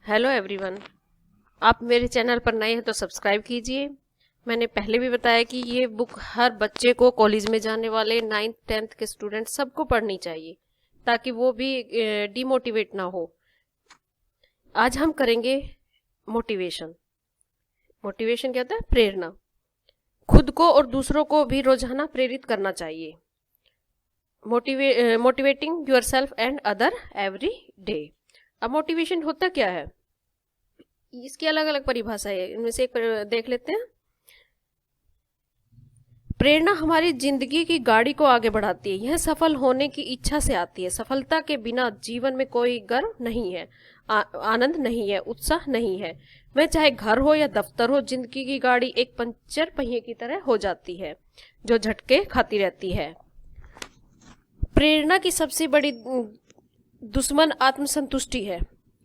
Hello everyone. आप मेरे channel पर नए हैं तो सब्सक्राइब कीजिए। मैंने पहले भी बताया कि ये बुक हर बच्चे को, कॉलेज में जाने वाले 9th 10th के स्टूडेंट सबको पढ़नी चाहिए ताकि वो भी डिमोटिवेट ना हो। आज हम करेंगे मोटिवेशन। मोटिवेशन क्या होता है? प्रेरणा। खुद को और दूसरों को भी रोजाना प्रेरित करना चाहिए। Motivating your self and other every day. अब मोटिवेशन होता क्या है? इसकी अलग अलग परिभाषा है, इनमें से एक देख लेते हैं। प्रेरणा हमारी जिंदगी की गाड़ी को आगे बढ़ाती है। यह सफल होने की इच्छा से आती है। सफलता के बिना जीवन में कोई गर्व नहीं है, आनंद नहीं है, उत्साह नहीं है। वह चाहे घर हो या दफ्तर हो, जिंदगी की गाड़ी एक पंचर पहिए की तरह हो जाती है जो झटके खाती रहती है। प्रेरणा की सबसे बड़ी दुश्मन आत्मसंतुष्टि है।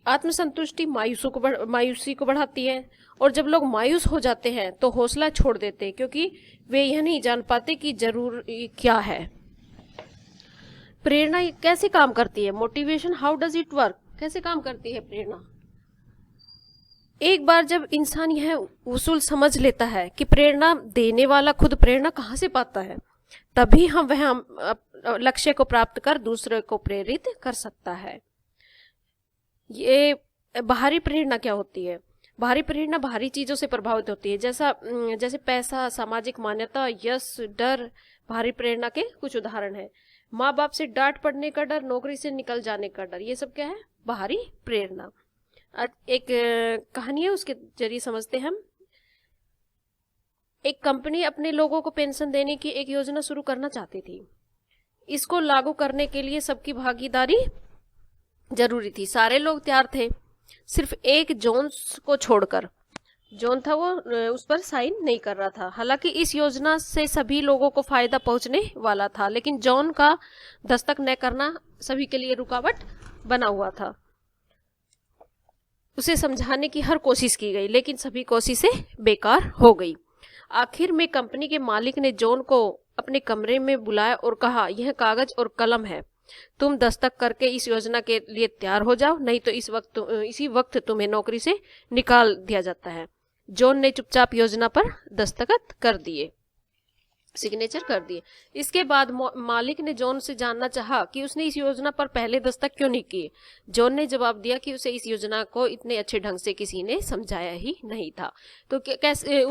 आत्मसंतुष्टि मायूसी को बढ़ाती है, और जब लोग मायूस हो जाते हैं तो हौसला छोड़ देते हैं, क्योंकि वे यह नहीं जान पाते कि जरूर क्या है। प्रेरणा कैसे काम करती है? Motivation, how does it work? कैसे काम करती है प्रेरणा? एक बार जब इंसान यह उसूल समझ लेता है कि प्रेरणा देने वाला खुद प्रेरणा कहाँ से पाता है, तभी वह लक्ष्य को प्राप्त कर दूसरे को प्रेरित कर सकता है। ये बाहरी प्रेरणा क्या होती है? बाहरी प्रेरणा बाहरी चीजों से प्रभावित होती है, जैसे पैसा, सामाजिक मान्यता, यश, डर। बाहरी प्रेरणा के कुछ उदाहरण है। माँ बाप से डांट पड़ने का डर, नौकरी से निकल जाने का डर, ये सब क्या है? बाहरी प्रेरणा। एक कहानी है, उसके जरिए समझते हैं हम। एक कंपनी अपने लोगों को पेंशन देने की एक योजना शुरू करना चाहती थी। इसको लागू करने के लिए सबकी भागीदारी जरूरी थी। सारे लोग तैयार थे, सिर्फ एक जोन्स को छोड़कर। जॉन था, वो उस पर साइन नहीं कर रहा था। हालांकि इस योजना से सभी लोगों को फायदा पहुंचने वाला था, लेकिन जॉन का दस्तक न करना सभी के लिए रुकावट बना हुआ था। उसे समझाने की हर कोशिश की गई, लेकिन सभी कोशिशें बेकार हो गई। आखिर में कंपनी के मालिक ने जॉन को अपने कमरे में बुलाया और कहा, यह कागज और कलम है, तुम दस्तक करके इस योजना के लिए तैयार हो जाओ, नहीं तो इसी वक्त तुम्हें नौकरी से निकाल दिया जाता है। जॉन ने चुपचाप योजना पर दस्तखत कर दिए, सिग्नेचर कर दिए। इसके बाद मालिक ने जॉन से जानना चाहा कि उसने इस योजना पर पहले दस्तक क्यों नहीं किए। जॉन ने जवाब दिया कि उसे इस योजना को इतने अच्छे ढंग से किसी ने समझाया ही नहीं था। तो कैसे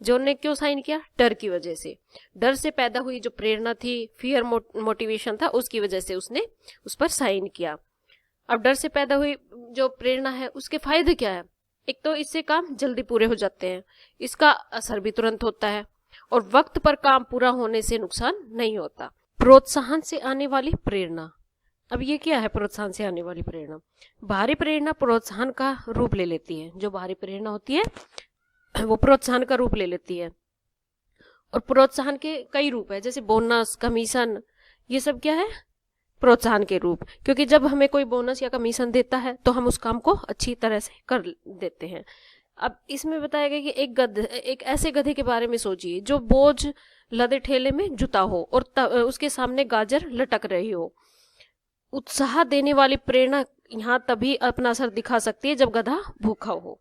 जॉन ने क्यों साइन किया? डर की वजह से। डर से पैदा हुई जो प्रेरणा थी, फियर मोटिवेशन था, उसकी वजह से उसने उस पर साइन किया। अब डर से पैदा हुई जो प्रेरणा है, उसके फायदे क्या है? एक तो इससे काम जल्दी पूरे हो जाते हैं, इसका असर भी तुरंत होता है, और वक्त पर काम पूरा होने से नुकसान नहीं होता। प्रोत्साहन से आने वाली प्रेरणा। अब ये क्या है प्रोत्साहन से आने वाली प्रेरणा? बाहरी प्रेरणा प्रोत्साहन का रूप ले लेती है। जो बाहरी प्रेरणा होती है वो प्रोत्साहन का रूप ले लेती है, और प्रोत्साहन के कई रूप है, जैसे बोनस, कमीशन, ये सब क्या है? प्रोत्साहन के रूप। क्योंकि जब हमें कोई बोनस या कमीशन देता है तो हम उस काम को अच्छी तरह से कर देते हैं। अब इसमें बताया गया कि एक ऐसे गधे के बारे में सोचिए जो बोझ लदे ठेले में जुता हो और उसके सामने गाजर लटक रही हो। उत्साह देने वाली प्रेरणा यहाँ तभी अपना असर दिखा सकती है जब गधा भूखा हो,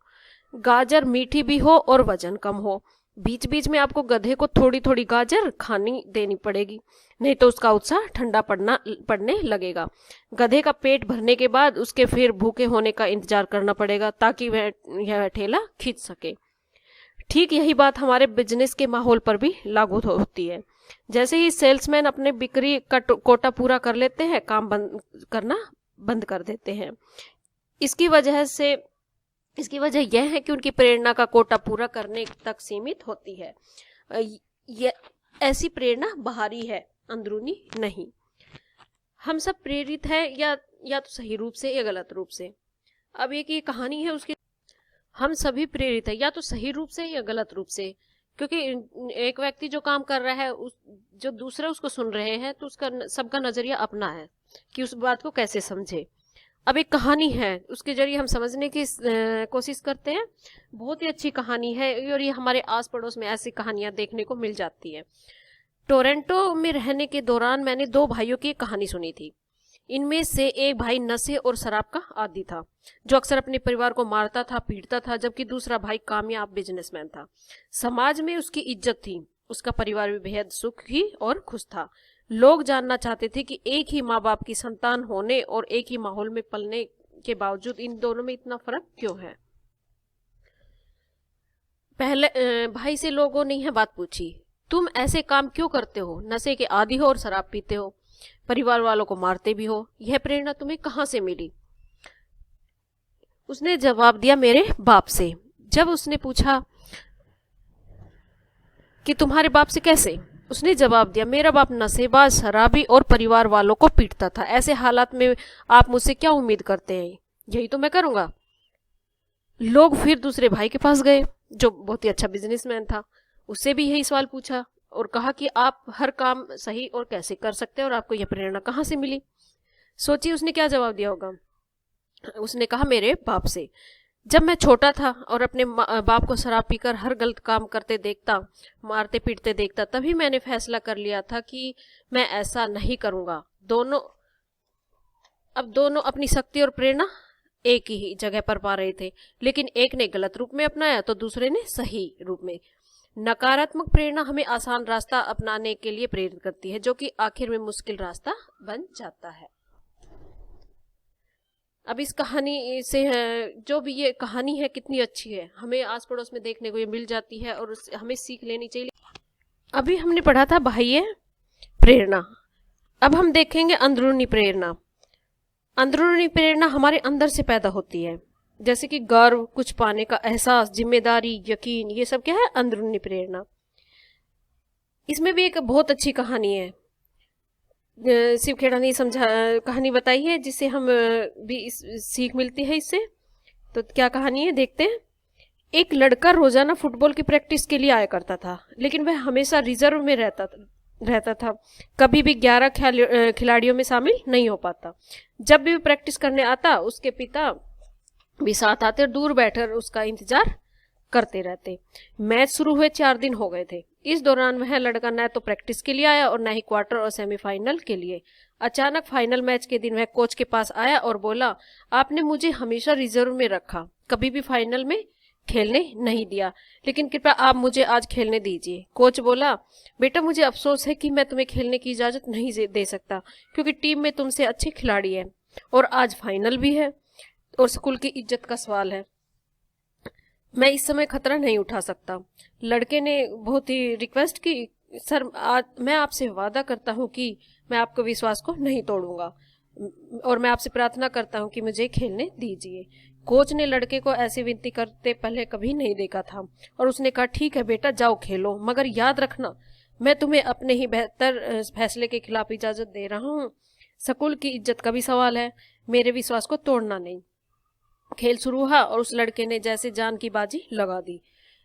गाजर मीठी भी हो और वजन कम हो। बीच बीच में आपको गधे को थोड़ी थोड़ी गाजर खानी देनी पड़ेगी, नहीं तो उसका उत्साह ठंडा पड़ने लगेगा। गधे का पेट भरने के बाद उसके फिर भूखे होने का इंतजार करना पड़ेगा ताकि यह ठेला खींच सके। ठीक यही बात हमारे बिजनेस के माहौल पर भी लागू होती है। जैसे ही सेल्समैन अपने बिक्री का कोटा पूरा कर लेते हैं, काम करना बंद कर देते हैं। इसकी वजह यह है कि उनकी प्रेरणा का कोटा पूरा करने तक सीमित होती है। ऐसी प्रेरणा बाहरी है, अंदरूनी नहीं। हम सब प्रेरित हैं या तो सही रूप से या गलत रूप से। अब एक कहानी है उसकी। हम सभी प्रेरित हैं या तो सही रूप से या गलत रूप से, क्योंकि एक व्यक्ति जो काम कर रहा है, जो दूसरे उसको सुन रहे हैं, तो उसका सबका नजरिया अपना है कि उस बात को कैसे समझे। अब एक कहानी है, उसके जरिए हम समझने की कोशिश करते हैं। बहुत ही अच्छी कहानी है, और ये हमारे आस पड़ोस में ऐसी कहानियां देखने को मिल जाती है। टोरंटो में रहने के दौरान मैंने दो भाइयों की कहानी सुनी थी। इनमें से एक भाई नशे और शराब का आदी था, जो अक्सर अपने परिवार को मारता था, पीटता था, जबकि दूसरा भाई कामयाब बिजनेसमैन था। समाज में उसकी इज्जत थी, उसका परिवार भी बेहद सुखी और खुश था। लोग जानना चाहते थे कि एक ही माँ बाप की संतान होने और एक ही माहौल में पलने के बावजूद इन दोनों में इतना फर्क क्यों है। पहले भाई से लोगों ने यह बात पूछी, तुम ऐसे काम क्यों करते हो? नशे के आदी हो और शराब पीते हो, परिवार वालों को मारते भी हो, यह प्रेरणा तुम्हें कहाँ से मिली? उसने जवाब दिया, मेरे बाप से। जब उसने पूछा कि तुम्हारे बाप से कैसे, उसने जवाब दिया, मेरा बाप नशेबाज, शराबी और परिवार वालों को पीटता था। ऐसे हालात में आप मुझसे क्या उम्मीद करते हैं? यही तो मैं करूंगा। लोग फिर दूसरे भाई के पास गए, जो बहुत ही अच्छा बिजनेसमैन था। उससे भी यही सवाल पूछा और कहा कि आप हर काम सही और कैसे कर सकते हैं और आपको यह प्रेरणा कहाँ से मिली? सोचिए उसने क्या जवाब दिया होगा। उसने कहा, मेरे बाप से। जब मैं छोटा था और अपने बाप को शराब पीकर हर गलत काम करते देखता, मारते पीटते देखता, तभी मैंने फैसला कर लिया था कि मैं ऐसा नहीं करूंगा। दोनों अपनी शक्ति और प्रेरणा एक ही जगह पर पा रहे थे, लेकिन एक ने गलत रूप में अपनाया तो दूसरे ने सही रूप में। नकारात्मक प्रेरणा हमें आसान रास्ता अपनाने के लिए प्रेरित करती है, जो कि आखिर में मुश्किल रास्ता बन जाता है। अब इस कहानी से जो भी ये कहानी है कितनी अच्छी है, हमें आस पड़ोस में देखने को ये मिल जाती है और हमें सीख लेनी चाहिए। अभी हमने पढ़ा था बाह्य प्रेरणा, अब हम देखेंगे अंदरूनी प्रेरणा। अंदरूनी प्रेरणा हमारे अंदर से पैदा होती है, जैसे कि गर्व, कुछ पाने का एहसास, जिम्मेदारी, यकीन, ये सब क्या है? अंदरूनी प्रेरणा। इसमें भी एक बहुत अच्छी कहानी है, शिव खेड़ा ने कहानी बताई है, जिससे हम भी सीख मिलती है इससे। तो क्या कहानी है देखते हैं। एक लड़का रोजाना फुटबॉल की प्रैक्टिस के लिए आया करता था, लेकिन वह हमेशा रिजर्व में रहता था, कभी भी 11 खिलाड़ियों में शामिल नहीं हो पाता। जब भी प्रैक्टिस करने आता, उसके पिता भी साथ आते और दूर बैठकर उसका इंतजार करते रहते। मैच शुरू हुए 4 दिन हो गए थे। इस दौरान वह लड़का न तो प्रैक्टिस के लिए आया और न ही क्वार्टर और सेमीफाइनल के लिए। अचानक फाइनल मैच के दिन वह कोच के पास आया और बोला, आपने मुझे हमेशा रिजर्व में रखा, कभी भी फाइनल में खेलने नहीं दिया, लेकिन कृपया आप मुझे आज खेलने दीजिए। कोच बोला, बेटा मुझे अफसोस है कि मैं तुम्हें खेलने की इजाजत नहीं दे सकता, क्योंकि टीम में तुमसे अच्छे खिलाड़ी हैं और आज फाइनल भी है और स्कूल की इज्जत का सवाल है। मैं इस समय खतरा नहीं उठा सकता। लड़के ने बहुत ही रिक्वेस्ट की, सर आज मैं आपसे वादा करता हूँ कि मैं आपके विश्वास को नहीं तोड़ूंगा और मैं आपसे प्रार्थना करता हूँ कि मुझे खेलने दीजिए। कोच ने लड़के को ऐसी विनती करते पहले कभी नहीं देखा था और उसने कहा, ठीक है बेटा, जाओ खेलो, मगर याद रखना मैं तुम्हें अपने ही बेहतर फैसले के खिलाफ इजाजत दे रहा हूँ। स्कूल की इज्जत का भी सवाल है, मेरे विश्वास को तोड़ना नहीं। खेल शुरू हुआ और उस लड़के ने जैसे जान की बाजी लगा दी।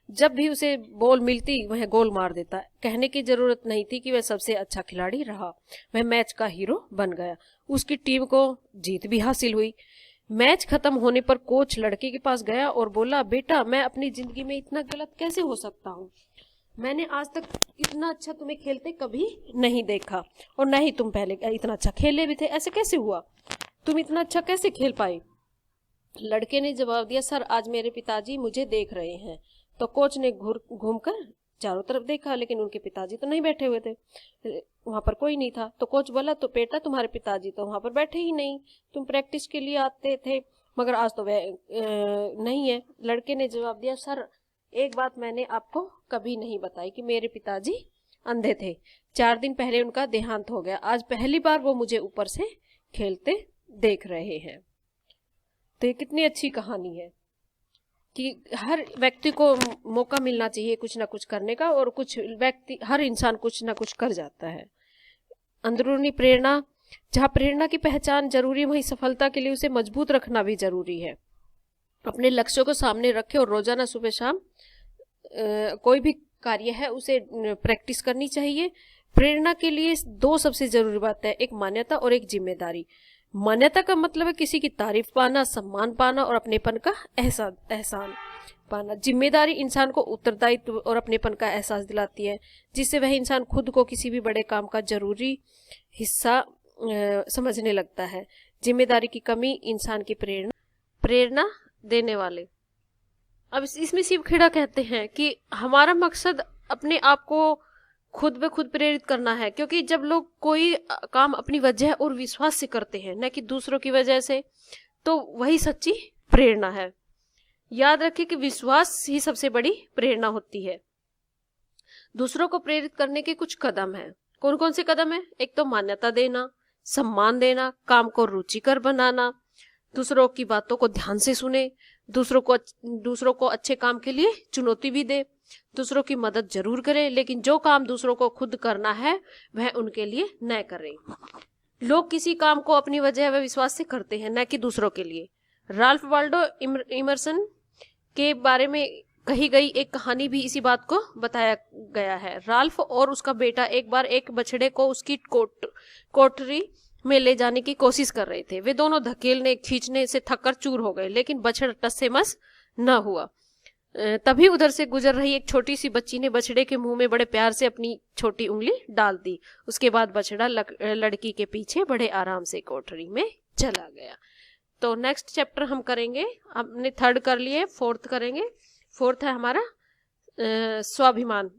जब भी उसे बॉल मिलती वह गोल मार देता। कहने की जरूरत नहीं थी कि वह सबसे अच्छा खिलाड़ी रहा, वह मैच का हीरो बन गया। उसकी टीम को जीत भी हासिल हुई। मैच खत्म होने पर कोच लड़के के पास गया और बोला, बेटा मैं अपनी जिंदगी में इतना गलत कैसे हो सकता हूँ? मैंने आज तक इतना अच्छा तुम्हें खेलते कभी नहीं देखा और न ही तुम पहले इतना अच्छा खेले भी थे। ऐसे कैसे हुआ? तुम इतना अच्छा कैसे खेल पाए? लड़के ने जवाब दिया, सर आज मेरे पिताजी मुझे देख रहे हैं। तो कोच ने घूमकर चारों तरफ देखा, लेकिन उनके पिताजी तो नहीं बैठे हुए थे, वहां पर कोई नहीं था। तो कोच बोला, तो बेटा तुम्हारे पिताजी तो वहां पर बैठे ही नहीं, तुम प्रैक्टिस के लिए आते थे मगर आज तो वह नहीं है। लड़के ने जवाब दिया, सर एक बात मैंने आपको कभी नहीं बताई कि मेरे पिताजी अंधे थे। 4 दिन पहले उनका देहांत हो गया। आज पहली बार वो मुझे ऊपर से खेलते देख रहे हैं। तो ये कितनी अच्छी कहानी है कि हर व्यक्ति को मौका मिलना चाहिए कुछ ना कुछ करने का, और हर इंसान कुछ ना कुछ कर जाता है। अंदरूनी प्रेरणा, जहाँ प्रेरणा की पहचान जरूरी, वहीं सफलता के लिए उसे मजबूत रखना भी जरूरी है। अपने लक्ष्यों को सामने रखे और रोजाना सुबह शाम कोई भी कार्य है उसे प्रैक्टिस करनी चाहिए। प्रेरणा के लिए 2 सबसे जरूरी बात है, एक मान्यता और एक जिम्मेदारी। मान्यता का मतलब है किसी की तारीफ पाना, सम्मान पाना और अपनेपन का एहसान पाना। जिम्मेदारी इंसान को उत्तरदायित्व और अपनेपन का एहसास दिलाती है, जिससे वह इंसान खुद को किसी भी बड़े काम का जरूरी हिस्सा समझने लगता है। जिम्मेदारी की कमी इंसान की प्रेरणा देने वाले। अब इसमें शिव खेड़ा कहते हैं कि हमारा मकसद अपने आप को खुद ब खुद प्रेरित करना है, क्योंकि जब लोग कोई काम अपनी वजह और विश्वास से करते हैं, न कि दूसरों की वजह से, तो वही सच्ची प्रेरणा है। याद रखें कि विश्वास ही सबसे बड़ी प्रेरणा होती है। दूसरों को प्रेरित करने के कुछ कदम हैं। कौन कौन से कदम है? एक तो मान्यता देना, सम्मान देना, काम को रुचिकर बनाना, दूसरों की बातों को ध्यान से सुने, दूसरों को अच्छे काम के लिए चुनौती भी दे, दूसरों की मदद जरूर करें, लेकिन जो काम दूसरों को खुद करना है वह उनके लिए न करें। लोग किसी काम को अपनी वजह व विश्वास से करते हैं, न कि दूसरों के लिए। राल्फ वाल्डो इमर्सन के बारे में कही गई एक कहानी भी इसी बात को बताया गया है। राल्फ और उसका बेटा एक बार एक बछड़े को उसकी कोठरी में ले जाने की कोशिश कर रहे थे। वे दोनों धकेलने खींचने से थककर चूर हो गए, लेकिन बछड़ा टस से मस न हुआ। तभी उधर से गुजर रही एक छोटी सी बच्ची ने बछड़े के मुंह में बड़े प्यार से अपनी छोटी उंगली डाल दी। उसके बाद बछड़ा लड़की के पीछे बड़े आराम से कोठरी में चला गया। तो नेक्स्ट चैप्टर हम करेंगे, हमने थर्ड कर लिए, फोर्थ करेंगे। फोर्थ है हमारा स्वाभिमान,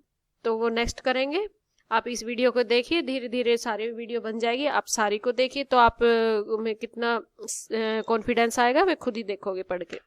तो वो नेक्स्ट करेंगे। आप इस वीडियो को देखिए, धीरे धीरे सारी वीडियो बन जाएगी। आप सारी को देखिए तो आप में कितना कॉन्फिडेंस आएगा वे खुद ही देखोगे पढ़ के।